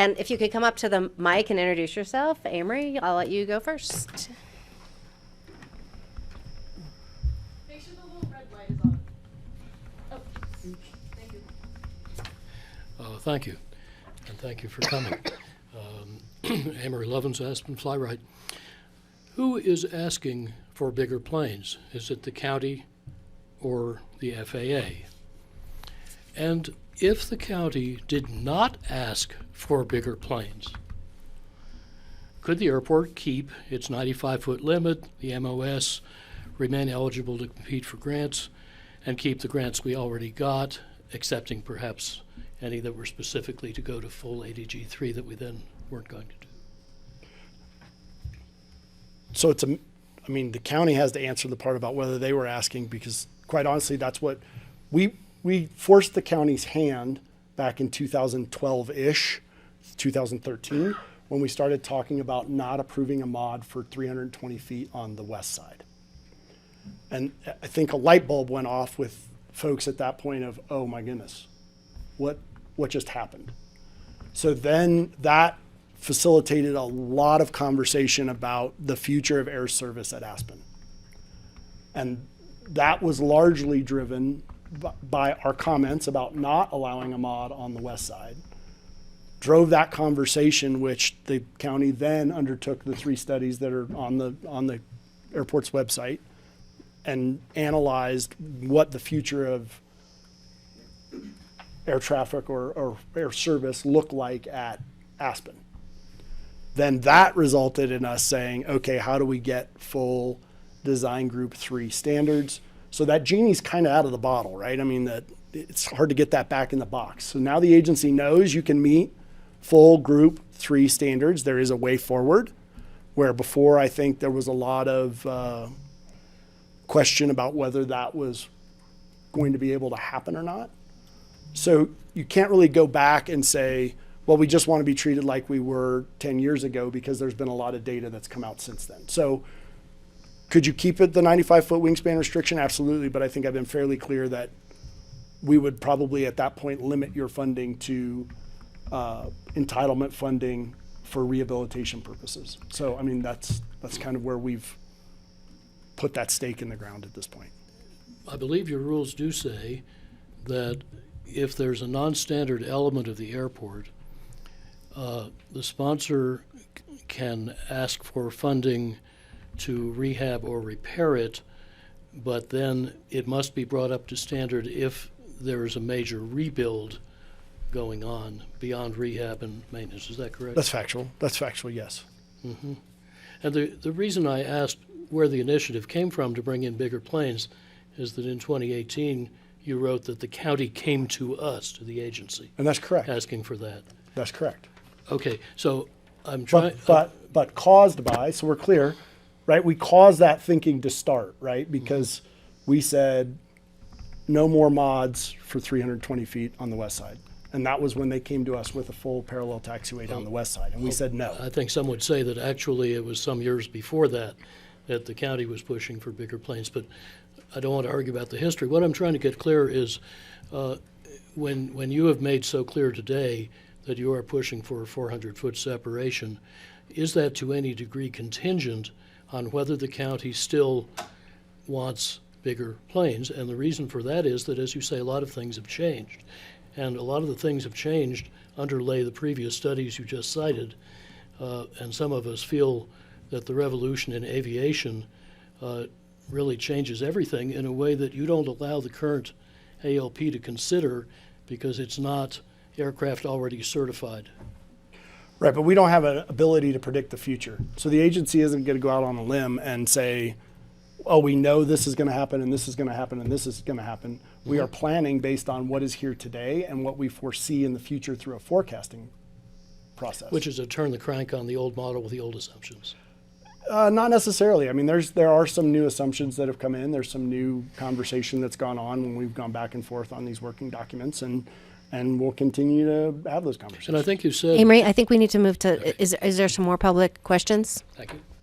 And if you could come up to the mic and introduce yourself, Amory, I'll let you go first. Make sure the little red light is on. Oh, thank you. Thank you, and thank you for coming. Amory Lovins, Aspen Flywright. Who is asking for bigger planes? Is it the county or the FAA? And if the county did not ask for bigger planes, could the airport keep its 95-foot limit, the MOS, remain eligible to compete for grants, and keep the grants we already got, excepting perhaps any that were specifically to go to full ADG3 that we then weren't going to do? So the county has to answer the part about whether they were asking, because quite honestly, that's what we forced the county's hand back in 2012-ish, 2013, when we started talking about not approving a mod for 320 feet on the west side. And I think a light bulb went off with folks at that point of, oh my goodness, what just happened? So then that facilitated a lot of conversation about the future of air service at Aspen. And that was largely driven by our comments about not allowing a mod on the west side. Drove that conversation, which the county then undertook the 3 studies that are on the airport's website and analyzed what the future of air traffic or air service looked like at Aspen. Then that resulted in us saying, okay, how do we get full design group 3 standards? So that genie's kind of out of the bottle, right? I mean, it's hard to get that back in the box. So now the agency knows you can meet full group 3 standards. There is a way forward, where before I think there was a lot of question about whether that was going to be able to happen or not. So you can't really go back and say, well, we just want to be treated like we were 10 years ago, because there's been a lot of data that's come out since then. So could you keep it the 95-foot wingspan restriction? Absolutely, but I think I've been fairly clear that we would probably at that point limit your funding to entitlement funding for rehabilitation purposes. So, I mean, that's kind of where we've put that stake in the ground at this point. I believe your rules do say that if there's a non-standard element of the airport, the sponsor can ask for funding to rehab or repair it, but then it must be brought up to standard if there is a major rebuild going on beyond rehab and maintenance. Is that correct? That's factual. That's factual, yes. Mm-hmm. And the reason I asked where the initiative came from to bring in bigger planes is that in 2018 you wrote that the county came to us, to the agency. And that's correct. Asking for that. That's correct. Okay, so I'm trying. But caused by, so we're clear, right? We caused that thinking to start, right? Because we said no more mods for 320 feet on the west side. And that was when they came to us with a full parallel taxiway down the west side. And we said no. I think some would say that actually it was some years before that the county was pushing for bigger planes, but I don't want to argue about the history. What I'm trying to get clear is when you have made so clear today that you are pushing for a 400-foot separation, is that to any degree contingent on whether the county still wants bigger planes? And the reason for that is that, as you say, a lot of things have changed. And a lot of the things have changed underlay the previous studies you just cited. And some of us feel that the revolution in aviation really changes everything in a way that you don't allow the current ALP to consider, because it's not aircraft already certified. Right, but we don't have an ability to predict the future. So the agency isn't going to go out on a limb and say, oh, we know this is going to happen and this is going to happen and this is going to happen. We are planning based on what is here today and what we foresee in the future through a forecasting process. Which is to turn the crank on the old model with the old assumptions. Not necessarily. I mean, there are some new assumptions that have come in. There's some new conversation that's gone on when we've gone back and forth on these working documents, and we'll continue to have those conversations. And I think you said... Amory, I think we need to move to, is there some more public questions? Thank you.